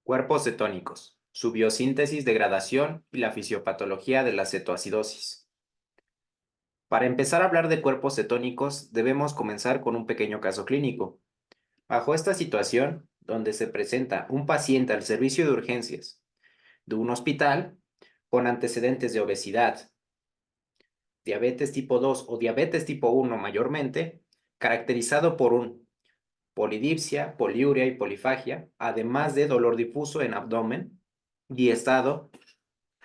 Cuerpos cetónicos, su biosíntesis, degradación y la fisiopatología de la cetoacidosis. Para empezar a hablar de cuerpos cetónicos, debemos comenzar con un pequeño caso clínico. Bajo esta situación, donde se presenta un paciente al servicio de urgencias de un hospital con antecedentes de obesidad, diabetes tipo 2 o diabetes tipo 1 mayormente, caracterizado por un polidipsia, poliuria y polifagia, además de dolor difuso en abdomen y estado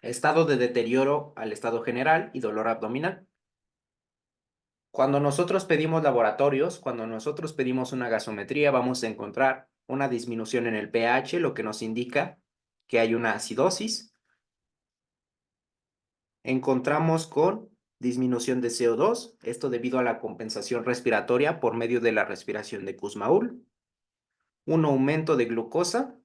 de deterioro al estado general y dolor abdominal. Cuando nosotros pedimos laboratorios, cuando nosotros pedimos una gasometría, vamos a encontrar una disminución en el pH, lo que nos indica que hay una acidosis. Encontramos con disminución de CO2, esto debido a la compensación respiratoria por medio de la respiración de Kussmaul, un aumento de glucosa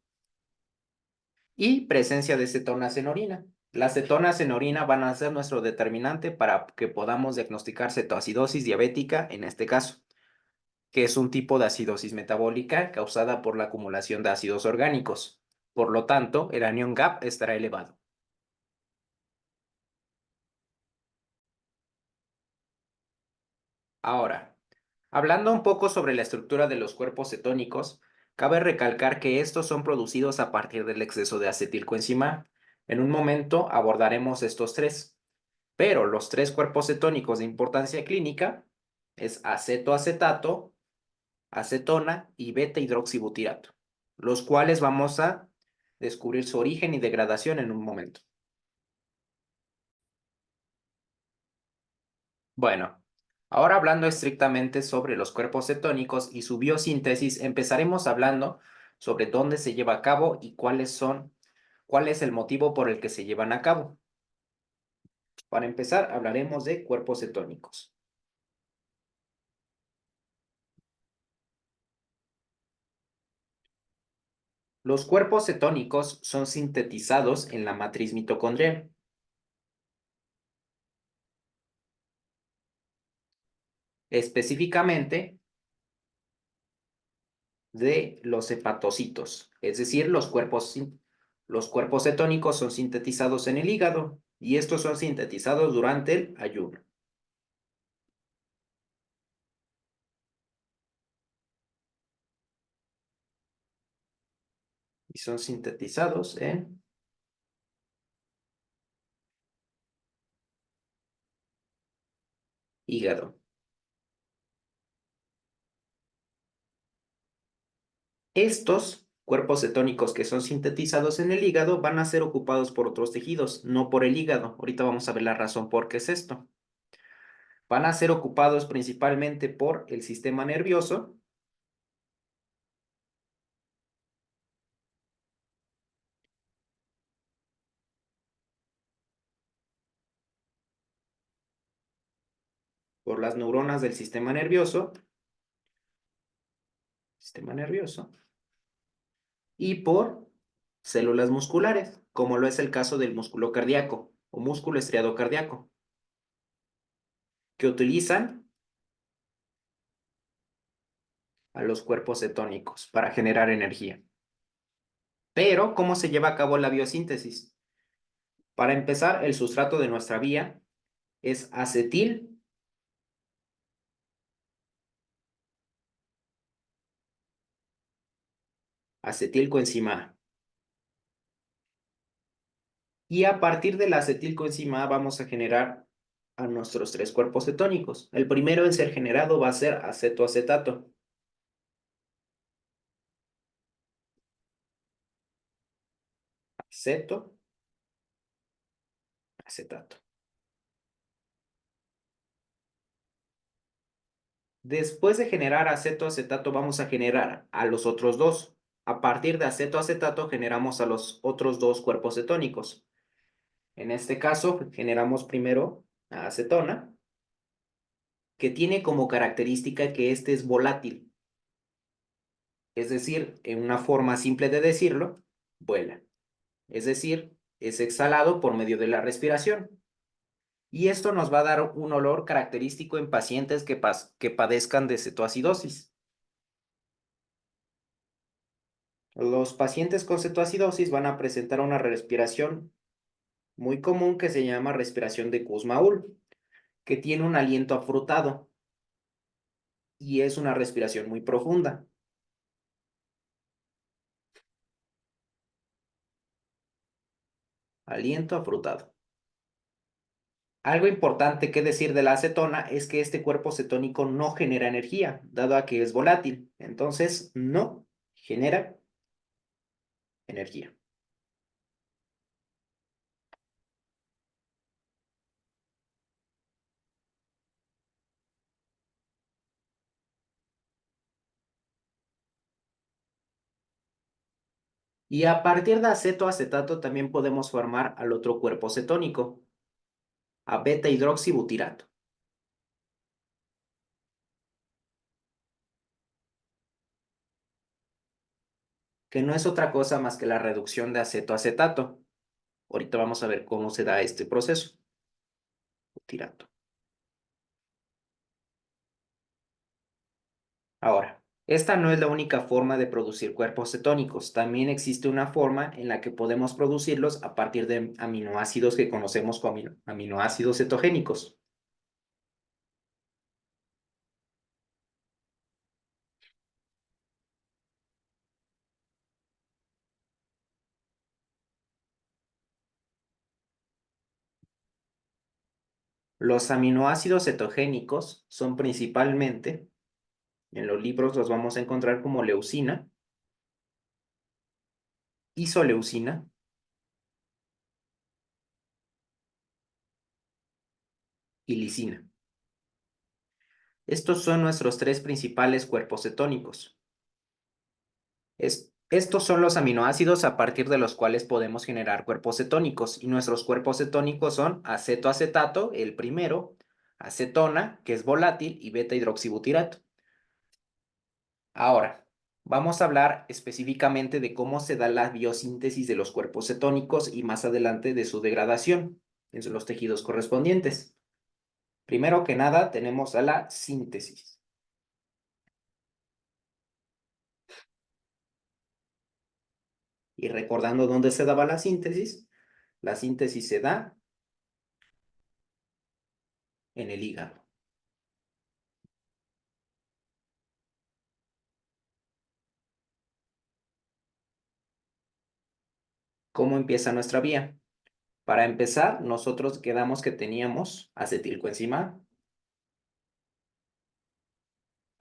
y presencia de cetonas en orina. Las cetonas en orina van a ser nuestro determinante para que podamos diagnosticar cetoacidosis diabética en este caso, que es un tipo de acidosis metabólica causada por la acumulación de ácidos orgánicos. Por lo tanto, el anión GAP estará elevado. Ahora, hablando un poco sobre la estructura de los cuerpos cetónicos, cabe recalcar que estos son producidos a partir del exceso de acetilcoenzima. En un momento abordaremos estos tres, pero los tres cuerpos cetónicos de importancia clínica es acetoacetato, acetona y beta-hidroxibutirato, los cuales vamos a descubrir su origen y degradación en un momento. Bueno, ahora hablando estrictamente sobre los cuerpos cetónicos y su biosíntesis, empezaremos hablando sobre dónde se lleva a cabo y cuál es el motivo por el que se llevan a cabo. Para empezar, hablaremos de cuerpos cetónicos. Los cuerpos cetónicos son sintetizados en la matriz mitocondrial. Específicamente de los hepatocitos, es decir, los cuerpos cetónicos son sintetizados en el hígado y estos son sintetizados durante el ayuno. Y son sintetizados en hígado. Estos cuerpos cetónicos que son sintetizados en el hígado van a ser ocupados por otros tejidos, no por el hígado. Ahorita vamos a ver la razón por qué es esto. Van a ser ocupados principalmente por el sistema nervioso, por las neuronas del sistema nervioso, y por células musculares, como lo es el caso del músculo cardíaco o músculo estriado cardíaco, que utilizan a los cuerpos cetónicos para generar energía. Pero, ¿cómo se lleva a cabo la biosíntesis? Para empezar, el sustrato de nuestra vía es acetilcoenzima A. Y a partir de la acetilcoenzima A vamos a generar a nuestros tres cuerpos cetónicos. El primero en ser generado va a ser acetoacetato. Acetato. Después de generar acetoacetato, vamos a generar a los otros dos. A partir de acetoacetato, generamos a los otros dos cuerpos cetónicos. En este caso, generamos primero a acetona, que tiene como característica que este es volátil. Es decir, en una forma simple de decirlo, vuela. Es decir, es exhalado por medio de la respiración. Y esto nos va a dar un olor característico en pacientes que padezcan de cetoacidosis. Los pacientes con cetoacidosis van a presentar una respiración muy común que se llama respiración de Kussmaul, que tiene un aliento afrutado y es una respiración muy profunda. Aliento afrutado. Algo importante que decir de la acetona es que este cuerpo cetónico no genera energía, dado a que es volátil. Entonces, no genera energía. Y a partir de acetoacetato también podemos formar al otro cuerpo cetónico, a beta hidroxibutirato, que no es otra cosa más que la reducción de acetoacetato. Ahorita vamos a ver cómo se da este proceso. Butirato. Ahora, esta no es la única forma de producir cuerpos cetónicos. También existe una forma en la que podemos producirlos a partir de aminoácidos que conocemos como aminoácidos cetogénicos. Los aminoácidos cetogénicos son principalmente, en los libros los vamos a encontrar como leucina, isoleucina y lisina. Estos son nuestros tres principales cuerpos cetónicos. Estos son los aminoácidos a partir de los cuales podemos generar cuerpos cetónicos y nuestros cuerpos cetónicos son acetoacetato, el primero, acetona, que es volátil, y beta hidroxibutirato. Ahora, vamos a hablar específicamente de cómo se da la biosíntesis de los cuerpos cetónicos y más adelante de su degradación en los tejidos correspondientes. Primero que nada, tenemos a la síntesis. Y recordando dónde se daba la síntesis se da en el hígado. ¿Cómo empieza nuestra vía? Para empezar, nosotros quedamos que teníamos acetilcoenzima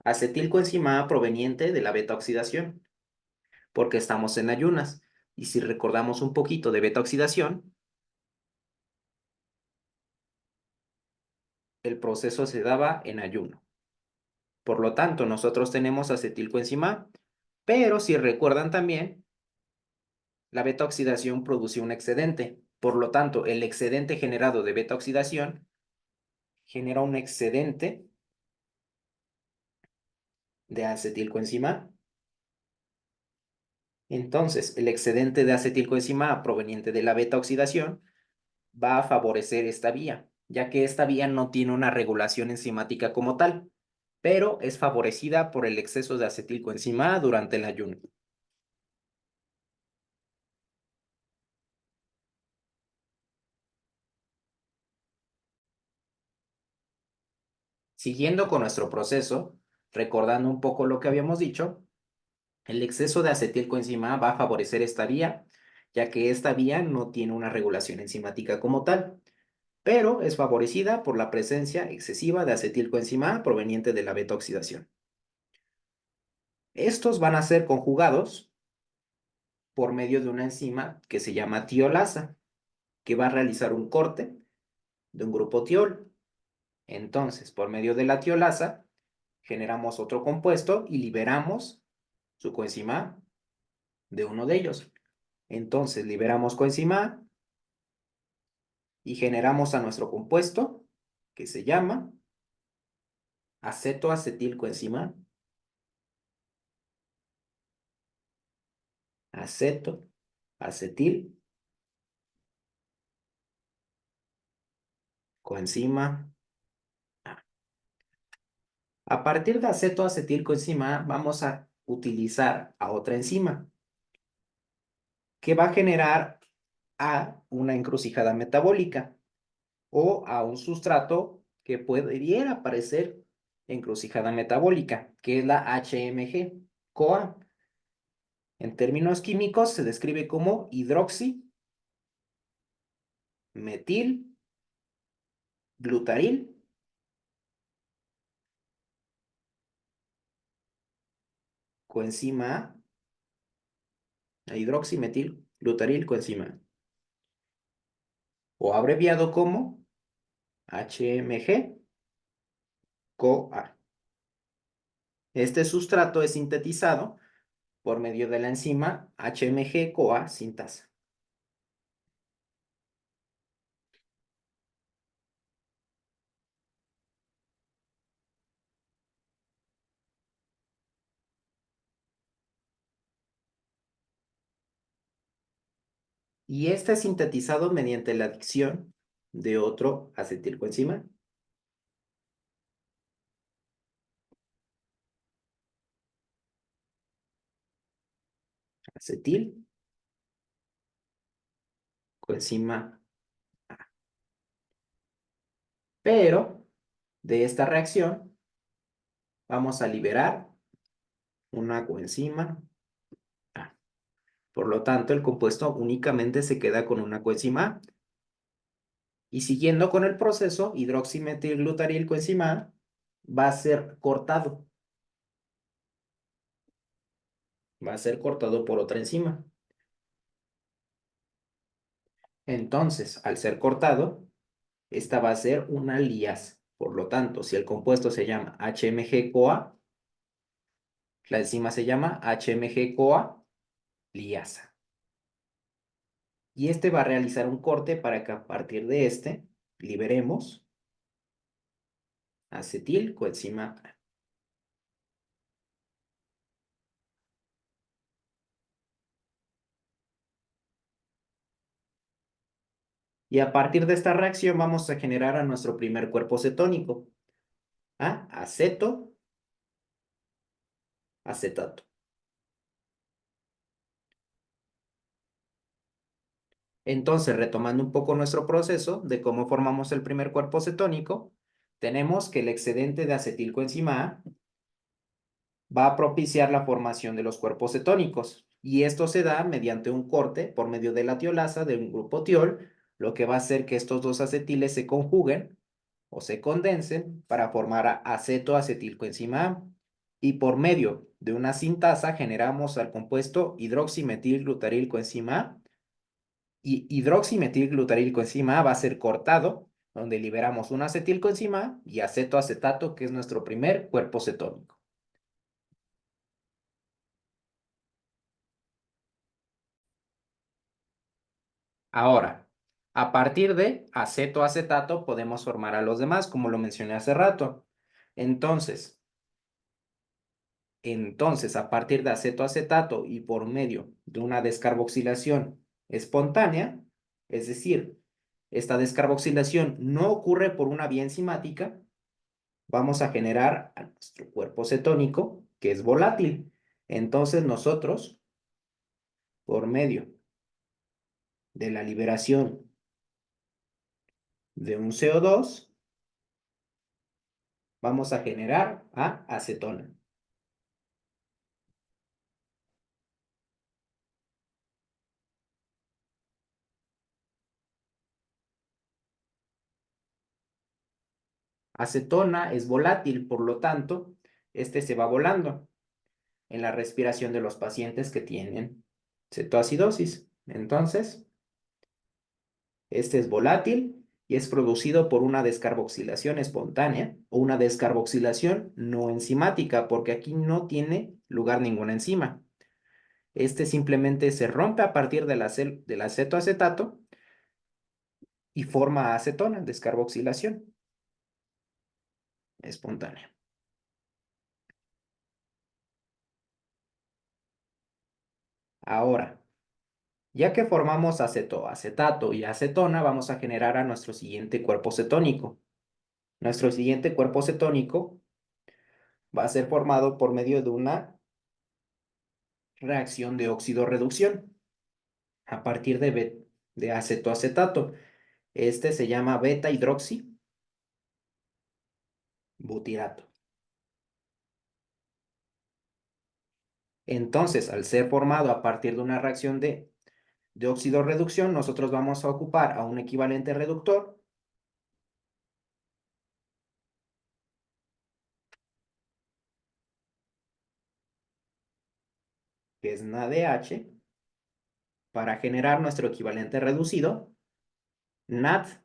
A. Acetilcoenzima A proveniente de la beta oxidación, porque estamos en ayunas. Y si recordamos un poquito de beta oxidación, el proceso se daba en ayuno. Por lo tanto, nosotros tenemos acetilcoenzima A, pero si recuerdan también, la beta oxidación producía un excedente. Por lo tanto, el excedente generado de beta oxidación genera un excedente de acetilcoenzima A. Entonces, el excedente de acetilcoenzima A proveniente de la beta oxidación va a favorecer esta vía, ya que esta vía no tiene una regulación enzimática como tal, pero es favorecida por el exceso de acetilcoenzima A durante el ayuno. Siguiendo con nuestro proceso, recordando un poco lo que habíamos dicho, el exceso de acetilcoenzima A va a favorecer esta vía, ya que esta vía no tiene una regulación enzimática como tal, pero es favorecida por la presencia excesiva de acetilcoenzima A proveniente de la beta oxidación. Estos van a ser conjugados por medio de una enzima que se llama tiolasa, que va a realizar un corte de un grupo tiol. Entonces, por medio de la tiolasa, generamos otro compuesto y liberamos su coenzima A de uno de ellos. Entonces, liberamos coenzima A y generamos a nuestro compuesto que se llama acetoacetilcoenzima A, acetoacetilcoenzima A. A partir de acetoacetilcoenzima A, vamos a utilizar a otra enzima, que va a generar a una encrucijada metabólica o a un sustrato que pudiera aparecer encrucijada metabólica, que es la HMG, CoA. En términos químicos se describe como hidroxi, metil, glutaril, coenzima A, hidroximetil, glutaril, coenzima A, o abreviado como HMG, CoA. Este sustrato es sintetizado por medio de la enzima HMG-CoA sintasa. Y este es sintetizado mediante la adición de otro acetilcoenzima, acetilcoenzima A. Pero de esta reacción vamos a liberar una coenzima A. Por lo tanto, el compuesto únicamente se queda con una coenzima A. Y siguiendo con el proceso, hidroximetilglutaril coenzima A va a ser cortado. Va a ser cortado por otra enzima. Entonces, al ser cortado, esta va a ser una liasa. Por lo tanto, si el compuesto se llama HMG-CoA, la enzima se llama HMG-CoA liasa. Y este va a realizar un corte para que a partir de este liberemos acetilcoenzima A. Y a partir de esta reacción vamos a generar a nuestro primer cuerpo cetónico, a acetato. Entonces, retomando un poco nuestro proceso de cómo formamos el primer cuerpo cetónico, tenemos que el excedente de acetilcoenzima A va a propiciar la formación de los cuerpos cetónicos. Y esto se da mediante un corte por medio de la tiolasa de un grupo tiol, lo que va a hacer que estos dos acetiles se conjuguen o se condensen para formar acetoacetilcoenzima A. Y por medio de una sintasa generamos al compuesto hidroximetilglutarilcoenzima A. Y hidroximetilglutarilcoenzima A va a ser cortado, donde liberamos un acetilcoenzima A y acetoacetato, que es nuestro primer cuerpo cetónico. Ahora, a partir de acetoacetato podemos formar a los demás, como lo mencioné hace rato. Entonces, a partir de acetoacetato y por medio de una descarboxilación espontánea, es decir, esta descarboxilación no ocurre por una vía enzimática, vamos a generar a nuestro cuerpo cetónico, que es volátil. Entonces nosotros, por medio de la liberación de un CO2, vamos a generar a acetona. Acetona es volátil, por lo tanto, este se va volando en la respiración de los pacientes que tienen cetoacidosis. Entonces, este es volátil y es producido por una descarboxilación espontánea o una descarboxilación no enzimática, porque aquí no tiene lugar ninguna enzima. Este simplemente se rompe a partir del acetoacetato y forma acetona, descarboxilación espontánea. Ahora, ya que formamos acetato y acetona, vamos a generar a nuestro siguiente cuerpo cetónico. Nuestro siguiente cuerpo cetónico va a ser formado por medio de una reacción de óxido-reducción. a partir de acetoacetato. Este se llama beta hidroxibutirato. Entonces, al ser formado a partir de una reacción de óxido-reducción, nosotros vamos a ocupar a un equivalente reductor, que es NADH, para generar nuestro equivalente reducido, NAD,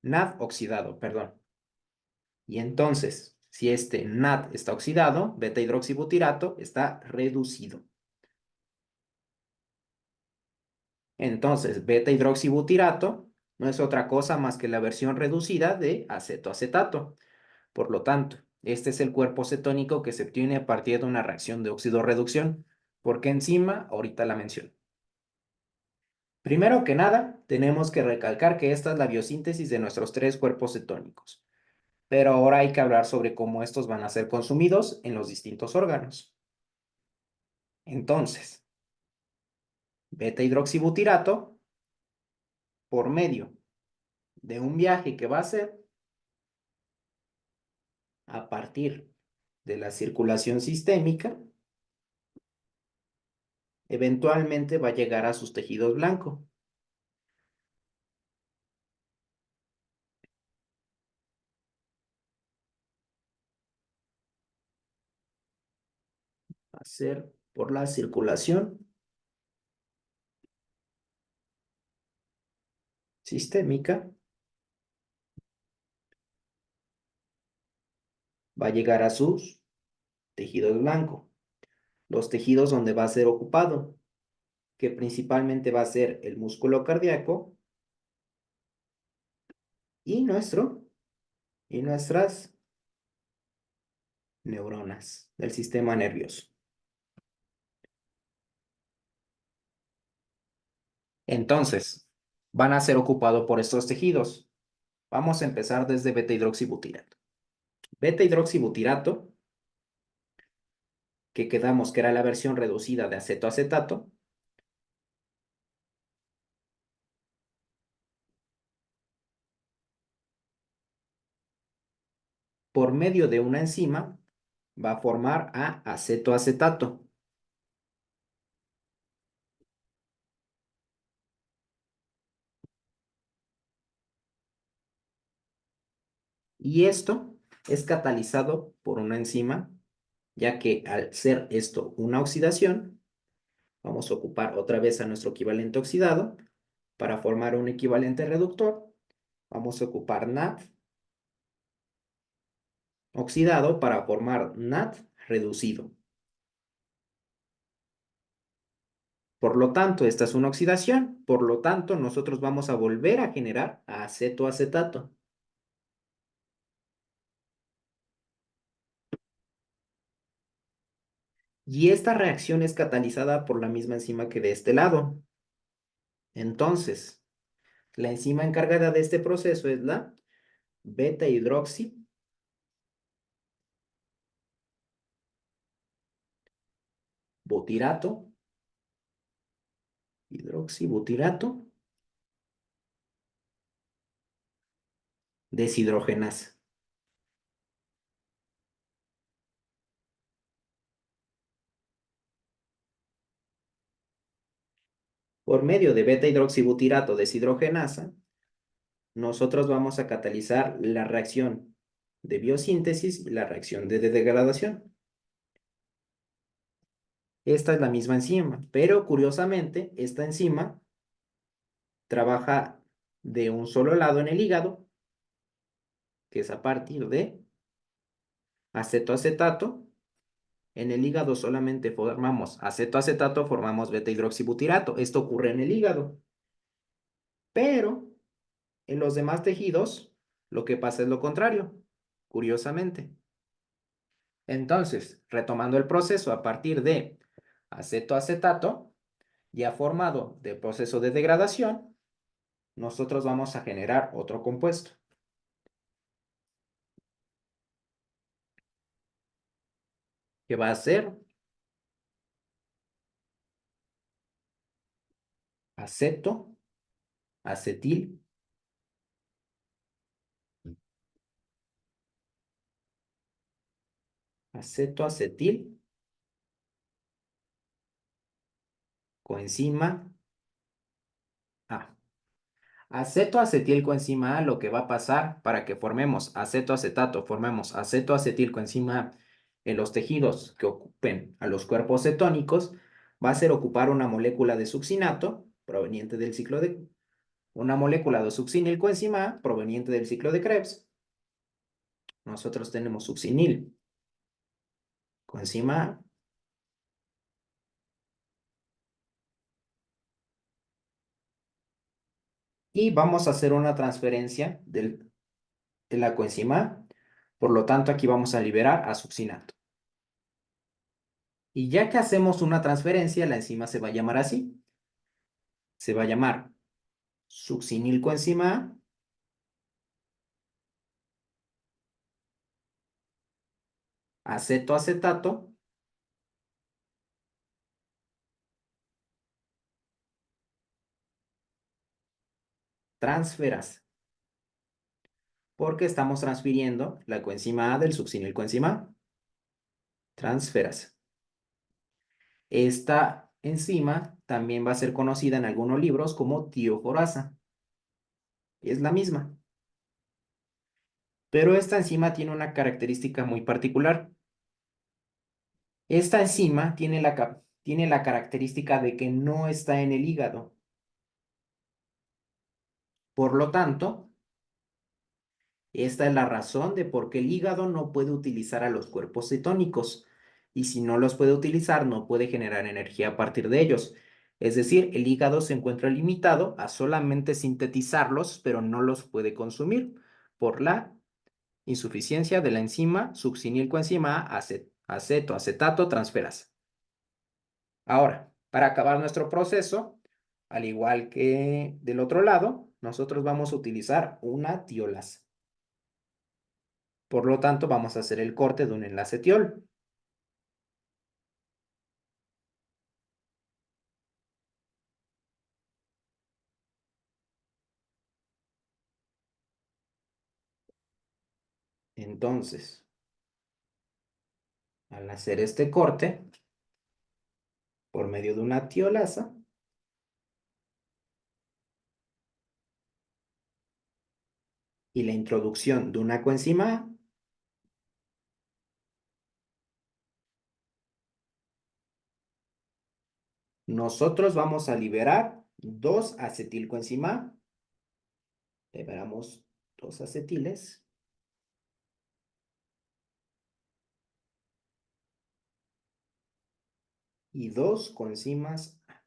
NAD oxidado, perdón. Y entonces, si este NAD está oxidado, beta hidroxibutirato está reducido. Entonces, beta hidroxibutirato no es otra cosa más que la versión reducida de acetoacetato. Por lo tanto, este es el cuerpo cetónico que se obtiene a partir de una reacción de óxido-reducción. ¿Por qué enzima? Ahorita la menciono. Primero que nada, tenemos que recalcar que esta es la biosíntesis de nuestros tres cuerpos cetónicos. Pero ahora hay que hablar sobre cómo estos van a ser consumidos en los distintos órganos. Entonces, beta hidroxibutirato, por medio de un viaje que va a ser a partir de la circulación sistémica, eventualmente va a llegar a sus tejidos blancos. Va a ser por la circulación sistémica, va a llegar a sus tejidos blancos, los tejidos donde va a ser ocupado, que principalmente va a ser el músculo cardíaco y y nuestras neuronas del sistema nervioso. Entonces, van a ser ocupados por estos tejidos. Vamos a empezar desde beta hidroxibutirato. Beta hidroxibutirato, que quedamos que era la versión reducida de acetoacetato, por medio de una enzima va a formar a acetoacetato. Y esto es catalizado por una enzima, ya que al ser esto una oxidación, vamos a ocupar otra vez a nuestro equivalente oxidado. Para formar un equivalente reductor, vamos a ocupar NAD oxidado para formar NAD reducido. Por lo tanto, esta es una oxidación. Por lo tanto, nosotros vamos a volver a generar acetoacetato. Y esta reacción es catalizada por la misma enzima que de este lado. Entonces, la enzima encargada de este proceso es la beta hidroxibutirato deshidrogenasa. Por medio de beta hidroxibutirato deshidrogenasa, nosotros vamos a catalizar la reacción de biosíntesis y la reacción de degradación. Esta es la misma enzima, pero curiosamente, esta enzima trabaja de un solo lado en el hígado, que es a partir de acetoacetato. En el hígado solamente formamos acetoacetato, formamos beta hidroxibutirato. Esto ocurre en el hígado. Pero en los demás tejidos, lo que pasa es lo contrario, curiosamente. Entonces, retomando el proceso a partir de acetoacetato, ya formado del proceso de degradación, nosotros vamos a generar otro compuesto, que va a ser aceto, acetil, aceto, acetil, coenzima A. Acetoacetilcoenzima A, lo que va a pasar para que formemos acetoacetato, formemos acetoacetilcoenzima A en los tejidos que ocupen a los cuerpos cetónicos, va a ser ocupar una molécula de succinato proveniente del ciclo de una molécula de succinilcoenzima A proveniente del ciclo de Krebs. Nosotros tenemos succinilcoenzima A y vamos a hacer una transferencia de la coenzima A. Por lo tanto, aquí vamos a liberar a succinato. Y ya que hacemos una transferencia, la enzima se va a llamar así. Se va a llamar succinilcoenzima A acetoacetato transferasa, porque estamos transfiriendo la coenzima A del succinilcoenzima A. Transferasa. Esta enzima también va a ser conocida en algunos libros como tioforasa. Es la misma. Pero esta enzima tiene una característica muy particular. Esta enzima tiene la característica de que no está en el hígado. Por lo tanto, esta es la razón de por qué el hígado no puede utilizar a los cuerpos cetónicos. Y si no los puede utilizar, no puede generar energía a partir de ellos. Es decir, el hígado se encuentra limitado a solamente sintetizarlos, pero no los puede consumir por la insuficiencia de la enzima succinilcoenzima acetoacetato transferasa. Ahora, para acabar nuestro proceso, al igual que del otro lado, nosotros vamos a utilizar una tiolasa. Por lo tanto, vamos a hacer el corte de un enlace tiol. Entonces, al hacer este corte por medio de una tiolasa, y la introducción de una coenzima A, nosotros vamos a liberar 2-acetilcoenzima A. Liberamos 2 acetiles. Y 2 coenzimas A.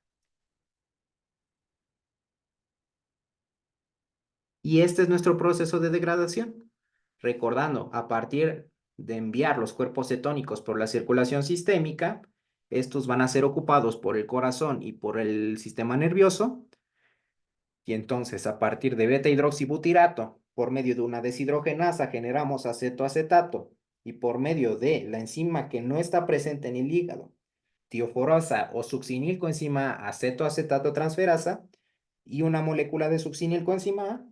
Y este es nuestro proceso de degradación. Recordando, a partir de enviar los cuerpos cetónicos por la circulación sistémica, estos van a ser ocupados por el corazón y por el sistema nervioso. Y entonces, a partir de beta-hidroxibutirato, por medio de una deshidrogenasa, generamos acetoacetato. Y por medio de la enzima que no está presente en el hígado, tioforosa o succinilcoenzima acetoacetato transferasa, y una molécula de succinilcoenzima A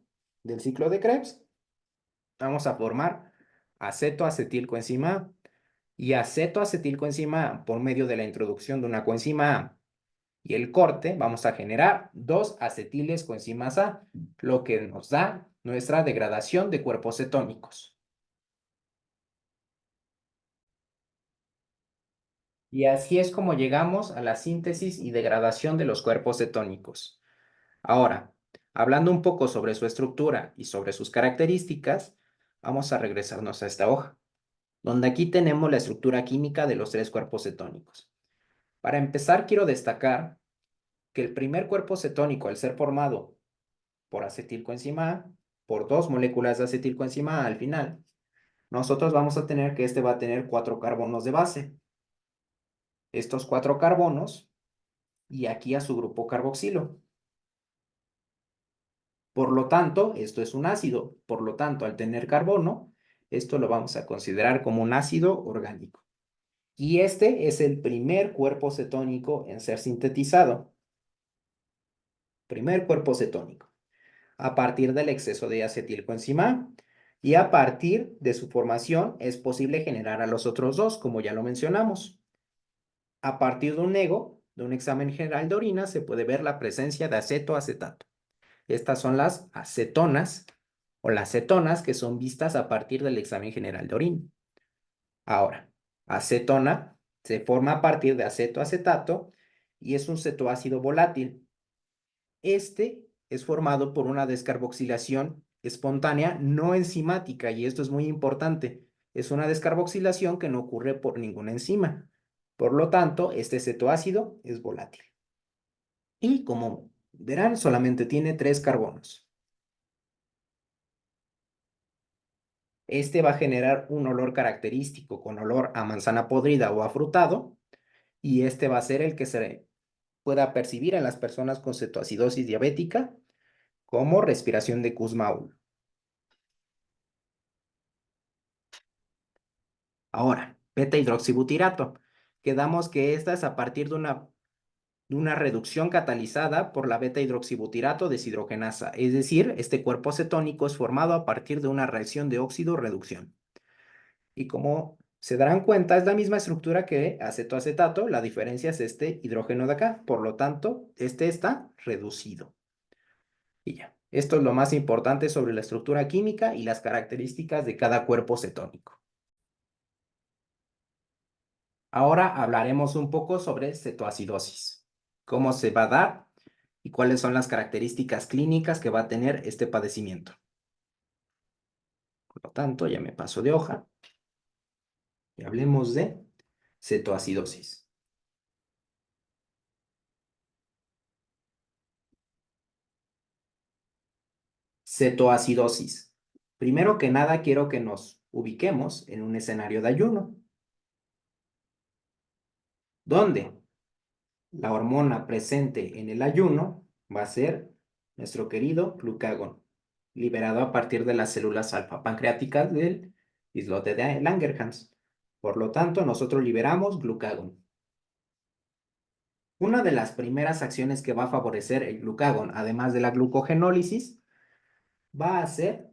del ciclo de Krebs, vamos a formar acetoacetilcoenzima A. Y acetoacetilcoenzima A, por medio de la introducción de una coenzima A y el corte, vamos a generar 2 acetiles coenzimas A, lo que nos da nuestra degradación de cuerpos cetónicos. Y así es como llegamos a la síntesis y degradación de los cuerpos cetónicos. Ahora, hablando un poco sobre su estructura y sobre sus características, vamos a regresarnos a esta hoja, donde aquí tenemos la estructura química de los 3 cuerpos cetónicos. Para empezar, quiero destacar que el primer cuerpo cetónico, al ser formado por acetilcoenzima A, por 2 moléculas de acetilcoenzima A al final, nosotros vamos a tener que este va a tener 4 carbonos de base. Estos 4 carbonos y aquí a su grupo carboxilo. Por lo tanto, esto es un ácido. Por lo tanto, al tener carbono, esto lo vamos a considerar como un ácido orgánico. Y este es el primer cuerpo cetónico en ser sintetizado. Primer cuerpo cetónico, a partir del exceso de acetilcoenzima A. Y a partir de su formación es posible generar a los otros dos, como ya lo mencionamos. A partir de un ego, de un examen general de orina, se puede ver la presencia de acetoacetato. Estas son las acetonas o las cetonas que son vistas a partir del examen general de orina. Ahora, acetona se forma a partir de acetoacetato y es un cetoácido volátil. Este es formado por una descarboxilación espontánea no enzimática y esto es muy importante. Es una descarboxilación que no ocurre por ninguna enzima. Por lo tanto, este cetoácido es volátil. Y como verán, solamente tiene 3 carbonos. Este va a generar un olor característico con olor a manzana podrida o afrutado y este va a ser el que se pueda percibir en las personas con cetoacidosis diabética como respiración de Kussmaul. Ahora, beta hidroxibutirato. Quedamos que esta es a partir de una reducción catalizada por la beta hidroxibutirato deshidrogenasa, es decir, este cuerpo cetónico es formado a partir de una reacción de óxido-reducción. Y como se darán cuenta, es la misma estructura que acetoacetato, la diferencia es este hidrógeno de acá, por lo tanto, este está reducido. Y ya, esto es lo más importante sobre la estructura química y las características de cada cuerpo cetónico. Ahora hablaremos un poco sobre cetoacidosis, cómo se va a dar y cuáles son las características clínicas que va a tener este padecimiento. Por lo tanto, ya me paso de hoja y hablemos de cetoacidosis. Cetoacidosis. Primero que nada, quiero que nos ubiquemos en un escenario de ayuno, donde la hormona presente en el ayuno va a ser nuestro querido glucagón, liberado a partir de las células alfa pancreáticas del islote de Langerhans. Por lo tanto, nosotros liberamos glucagón. Una de las primeras acciones que va a favorecer el glucagón, además de la glucogenólisis, va a ser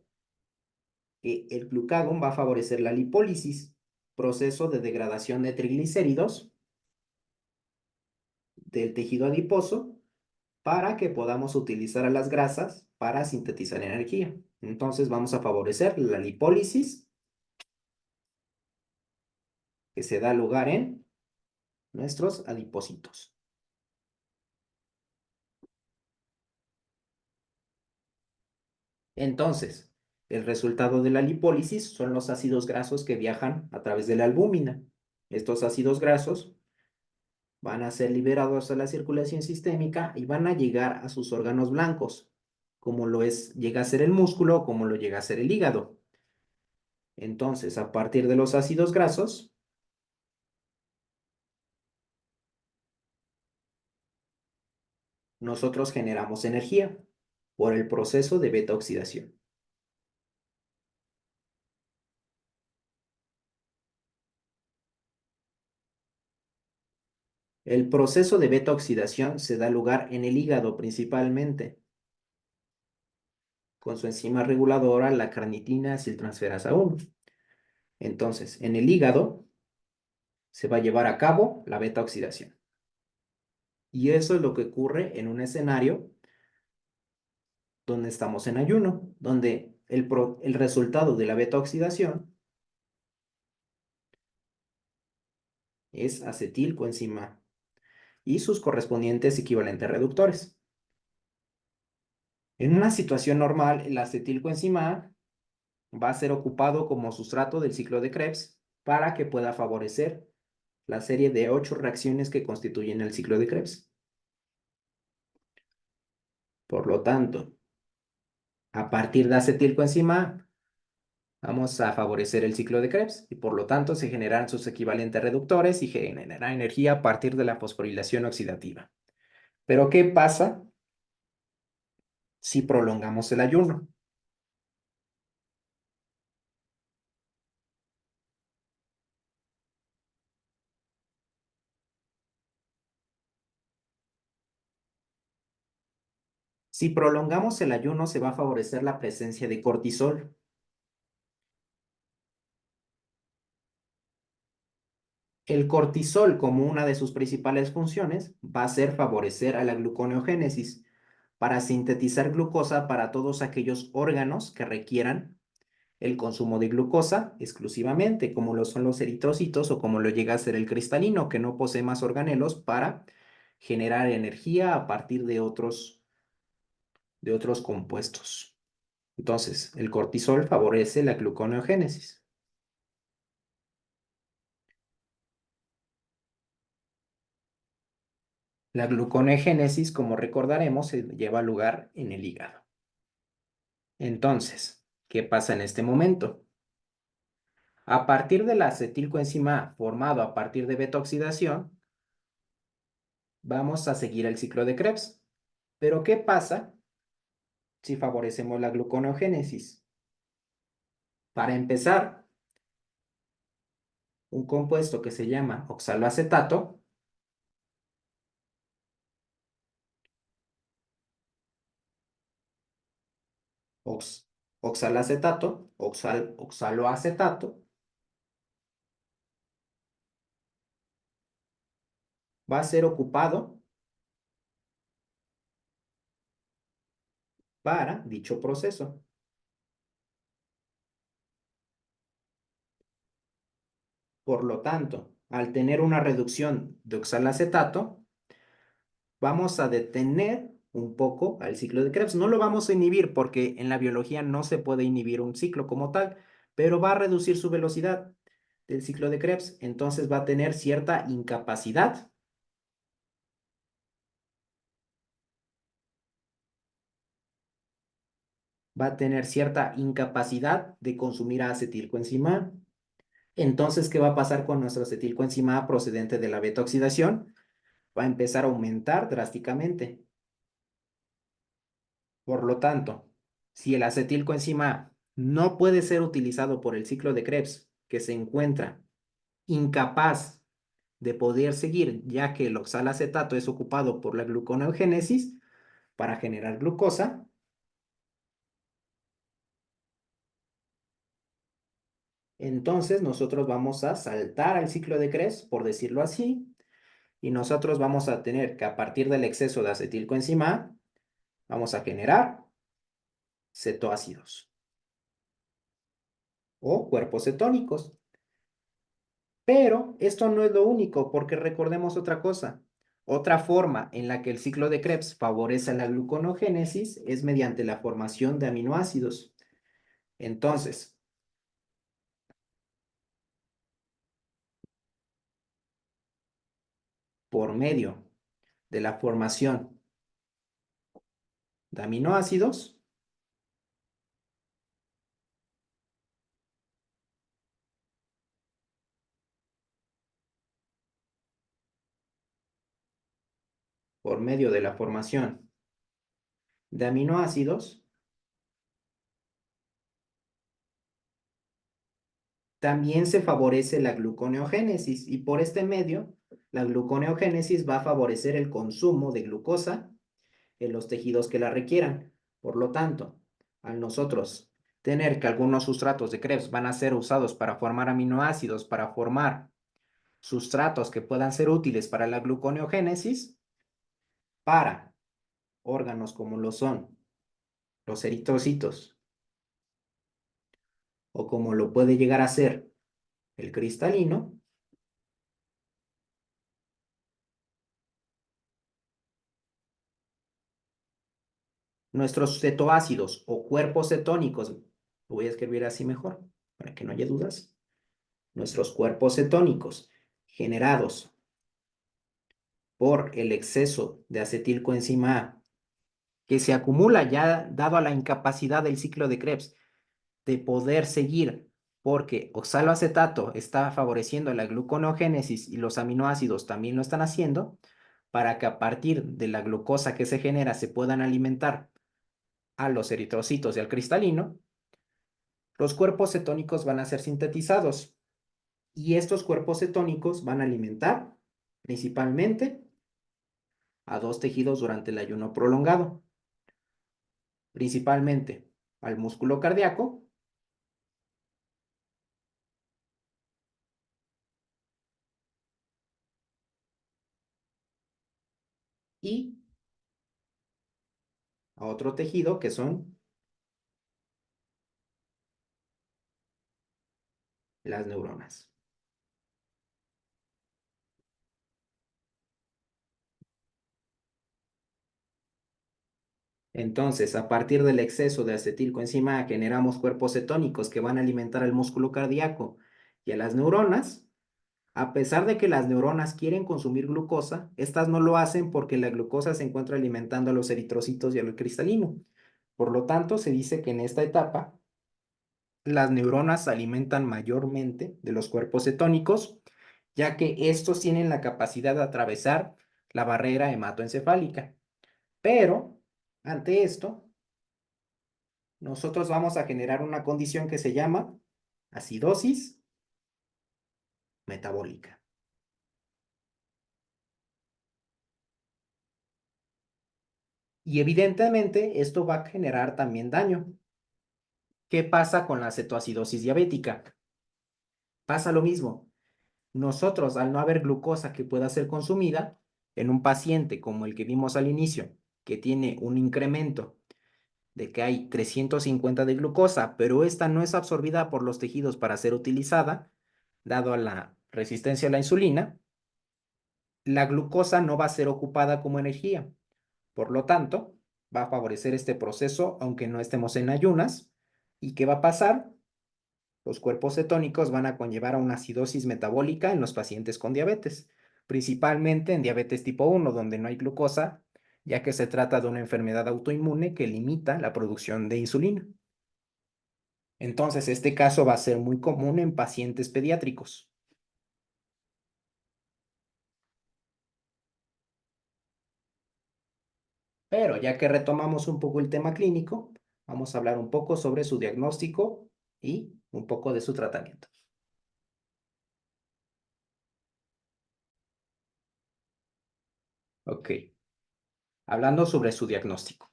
que el glucagón va a favorecer la lipólisis, proceso de degradación de triglicéridos del tejido adiposo para que podamos utilizar a las grasas para sintetizar energía. Entonces vamos a favorecer la lipólisis que se da lugar en nuestros adipocitos. Entonces, el resultado de la lipólisis son los ácidos grasos que viajan a través de la albúmina. Estos ácidos grasos van a ser liberados a la circulación sistémica y van a llegar a sus órganos blancos, como llega a ser el músculo, como lo llega a ser el hígado. Entonces, a partir de los ácidos grasos, nosotros generamos energía por el proceso de beta oxidación. El proceso de beta oxidación se da lugar en el hígado principalmente, con su enzima reguladora, la carnitina aciltransferasa 1. Entonces, en el hígado se va a llevar a cabo la beta oxidación. Y eso es lo que ocurre en un escenario donde estamos en ayuno, donde el resultado de la beta oxidación es acetilcoenzima y sus correspondientes equivalentes reductores. En una situación normal, el acetilcoenzima va a ser ocupado como sustrato del ciclo de Krebs para que pueda favorecer la serie de 8 reacciones que constituyen el ciclo de Krebs. Por lo tanto, a partir de acetilcoenzima vamos a favorecer el ciclo de Krebs y por lo tanto se generan sus equivalentes reductores y generará energía a partir de la fosforilación oxidativa. Pero ¿qué pasa si prolongamos el ayuno? Si prolongamos el ayuno, se va a favorecer la presencia de cortisol. El cortisol, como una de sus principales funciones, va a ser favorecer a la gluconeogénesis para sintetizar glucosa para todos aquellos órganos que requieran el consumo de glucosa exclusivamente, como lo son los eritrocitos o como lo llega a ser el cristalino, que no posee más organelos para generar energía a partir de otros compuestos. Entonces, el cortisol favorece la gluconeogénesis. La gluconeogénesis, como recordaremos, se lleva lugar en el hígado. Entonces, ¿qué pasa en este momento? A partir de la acetilcoenzima formado a partir de beta-oxidación, vamos a seguir el ciclo de Krebs. Pero ¿qué pasa si favorecemos la gluconeogénesis? Para empezar, un compuesto que se llama oxaloacetato ox- oxalacetato, oxaloacetato, va a ser ocupado para dicho proceso. Por lo tanto, al tener una reducción de oxalacetato, vamos a detener un poco al ciclo de Krebs. No lo vamos a inhibir porque en la biología no se puede inhibir un ciclo como tal, pero va a reducir su velocidad del ciclo de Krebs. Entonces va a tener cierta incapacidad. Va a tener cierta incapacidad de consumir acetilcoenzima A. Entonces, ¿qué va a pasar con nuestro acetilcoenzima A procedente de la beta-oxidación? Va a empezar a aumentar drásticamente. Por lo tanto, si el acetilcoenzima A no puede ser utilizado por el ciclo de Krebs, que se encuentra incapaz de poder seguir, ya que el oxalacetato es ocupado por la gluconeogénesis para generar glucosa, entonces nosotros vamos a saltar al ciclo de Krebs, por decirlo así, y nosotros vamos a tener que a partir del exceso de acetilcoenzima A, vamos a generar cetoácidos o cuerpos cetónicos. Pero esto no es lo único, porque recordemos otra cosa. Otra forma en la que el ciclo de Krebs favorece la gluconeogénesis es mediante la formación de aminoácidos. Entonces, por medio de la formación de aminoácidos, por medio de la formación de aminoácidos, también se favorece la gluconeogénesis y por este medio, la gluconeogénesis va a favorecer el consumo de glucosa en los tejidos que la requieran. Por lo tanto, al nosotros tener que algunos sustratos de Krebs van a ser usados para formar aminoácidos, para formar sustratos que puedan ser útiles para la gluconeogénesis, para órganos como lo son los eritrocitos o como lo puede llegar a ser el cristalino, nuestros cetoácidos o cuerpos cetónicos, lo voy a escribir así mejor para que no haya dudas, nuestros cuerpos cetónicos generados por el exceso de acetilcoenzima A, que se acumula ya dado a la incapacidad del ciclo de Krebs de poder seguir, porque oxaloacetato está favoreciendo la gluconeogénesis y los aminoácidos también lo están haciendo, para que a partir de la glucosa que se genera se puedan alimentar a los eritrocitos y al cristalino, los cuerpos cetónicos van a ser sintetizados y estos cuerpos cetónicos van a alimentar principalmente a dos tejidos durante el ayuno prolongado. principalmente al músculo cardíaco y a otro tejido que son las neuronas. Entonces, a partir del exceso de acetilcoenzima generamos cuerpos cetónicos que van a alimentar al músculo cardíaco y a las neuronas. A pesar de que las neuronas quieren consumir glucosa, estas no lo hacen porque la glucosa se encuentra alimentando a los eritrocitos y al cristalino. Por lo tanto, se dice que en esta etapa las neuronas se alimentan mayormente de los cuerpos cetónicos, ya que estos tienen la capacidad de atravesar la barrera hematoencefálica. Pero, ante esto, nosotros vamos a generar una condición que se llama acidosis metabólica. Y evidentemente esto va a generar también daño. ¿Qué pasa con la cetoacidosis diabética? Pasa lo mismo. Nosotros, al no haber glucosa que pueda ser consumida, en un paciente como el que vimos al inicio, que tiene un incremento de que hay 350 de glucosa, pero esta no es absorbida por los tejidos para ser utilizada, dado a la resistencia a la insulina, la glucosa no va a ser ocupada como energía. Por lo tanto, va a favorecer este proceso aunque no estemos en ayunas. ¿Y qué va a pasar? Los cuerpos cetónicos van a conllevar a una acidosis metabólica en los pacientes con diabetes, principalmente en diabetes tipo 1, donde no hay glucosa, ya que se trata de una enfermedad autoinmune que limita la producción de insulina. Entonces, este caso va a ser muy común en pacientes pediátricos. Pero ya que retomamos un poco el tema clínico, vamos a hablar un poco sobre su diagnóstico y un poco de su tratamiento. Ok, hablando sobre su diagnóstico.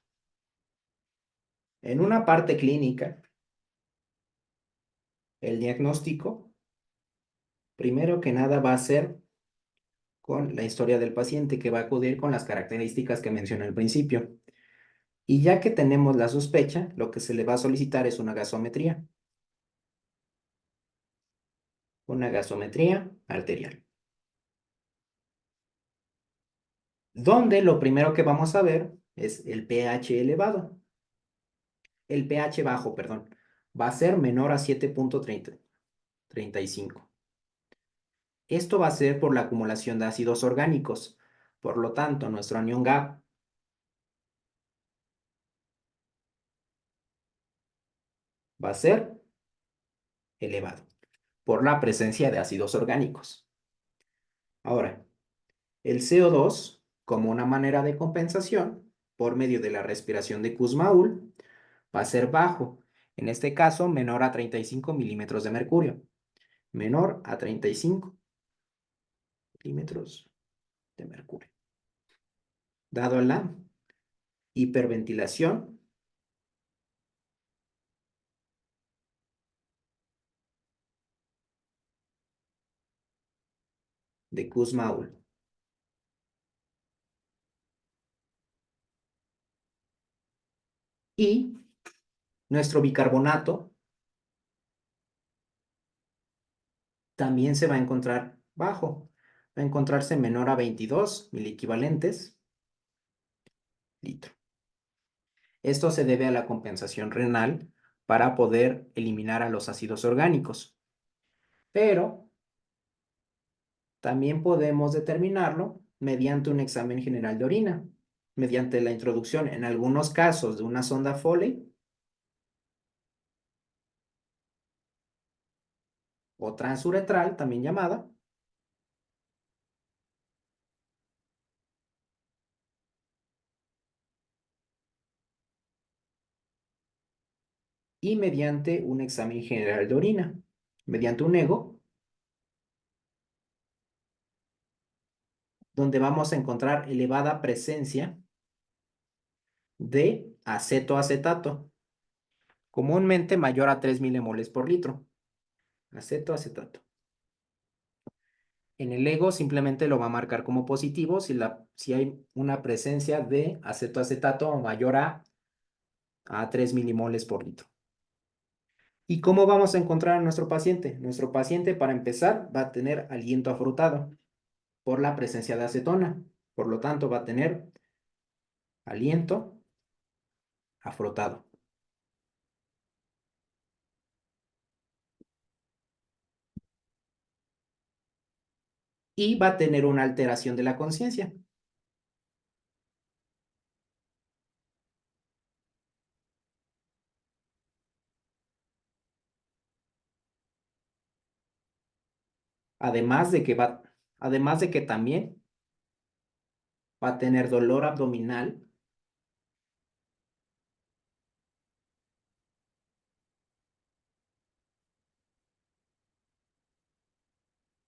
En una parte clínica, el diagnóstico, primero que nada, va a ser con la historia del paciente, que va a acudir con las características que mencioné al principio. Y ya que tenemos la sospecha, lo que se le va a solicitar es una gasometría arterial, donde lo primero que vamos a ver es el pH elevado, el pH bajo, perdón, va a ser menor a 7,35. Esto va a ser por la acumulación de ácidos orgánicos. Por lo tanto, nuestro anión GAP va a ser elevado por la presencia de ácidos orgánicos. Ahora, el CO2, como una manera de compensación, por medio de la respiración de Kussmaul, va a ser bajo. En este caso, menor a 35 milímetros de mercurio. Menor a 35 milímetros de mercurio. Dado la hiperventilación de Kussmaul. Y nuestro bicarbonato también se va a encontrar bajo. Va a encontrarse menor a 22 miliequivalentes litro. Esto se debe a la compensación renal para poder eliminar a los ácidos orgánicos. Pero también podemos determinarlo mediante un examen general de orina, mediante la introducción, en algunos casos, de una sonda Foley o transuretral, también llamada, y mediante un examen general de orina, mediante un EGO, donde vamos a encontrar elevada presencia de acetoacetato, comúnmente mayor a 3 milimoles por litro. Acetoacetato. En el ego simplemente lo va a marcar como positivo si hay una presencia de acetoacetato mayor a 3 milimoles por litro. ¿Y cómo vamos a encontrar a nuestro paciente? Nuestro paciente, para empezar, va a tener aliento afrutado por la presencia de acetona. Por lo tanto, va a tener aliento afrutado. Y va a tener una alteración de la conciencia. Además de que además de que también va a tener dolor abdominal,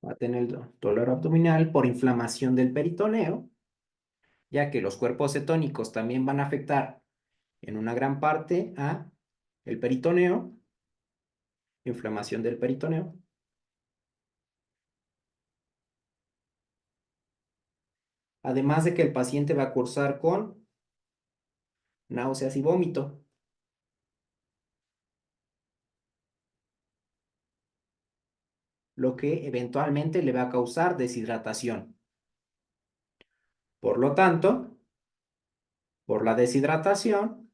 va a tener dolor abdominal por inflamación del peritoneo, ya que los cuerpos cetónicos también van a afectar en una gran parte a el peritoneo, inflamación del peritoneo. Además de que el paciente va a cursar con náuseas y vómito, lo que eventualmente le va a causar deshidratación. Por lo tanto, por la deshidratación,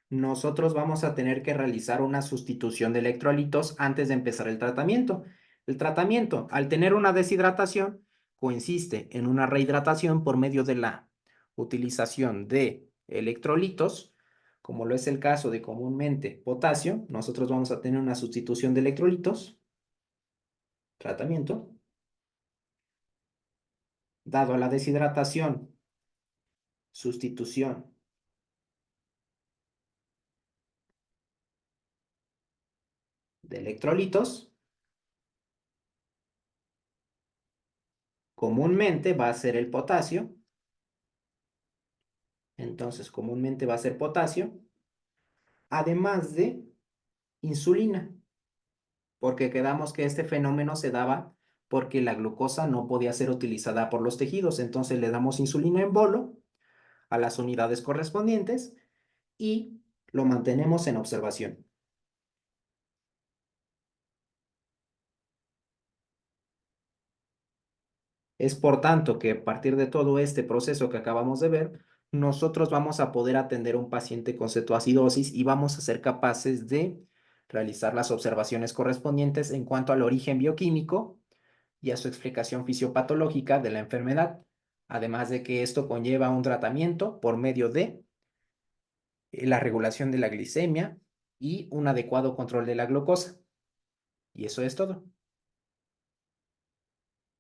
nosotros vamos a tener que realizar una sustitución de electrolitos antes de empezar el tratamiento. El tratamiento, al tener una deshidratación, consiste en una rehidratación por medio de la utilización de electrolitos, como lo es el caso de comúnmente potasio. Nosotros vamos a tener una sustitución de electrolitos, tratamiento, dado a la deshidratación, sustitución de electrolitos, comúnmente va a ser el potasio. Entonces, comúnmente va a ser potasio, además de insulina, porque quedamos que este fenómeno se daba porque la glucosa no podía ser utilizada por los tejidos. Entonces le damos insulina en bolo a las unidades correspondientes y lo mantenemos en observación. Es por tanto que a partir de todo este proceso que acabamos de ver, nosotros vamos a poder atender a un paciente con cetoacidosis y vamos a ser capaces de realizar las observaciones correspondientes en cuanto al origen bioquímico y a su explicación fisiopatológica de la enfermedad, además de que esto conlleva un tratamiento por medio de la regulación de la glicemia y un adecuado control de la glucosa. Y eso es todo.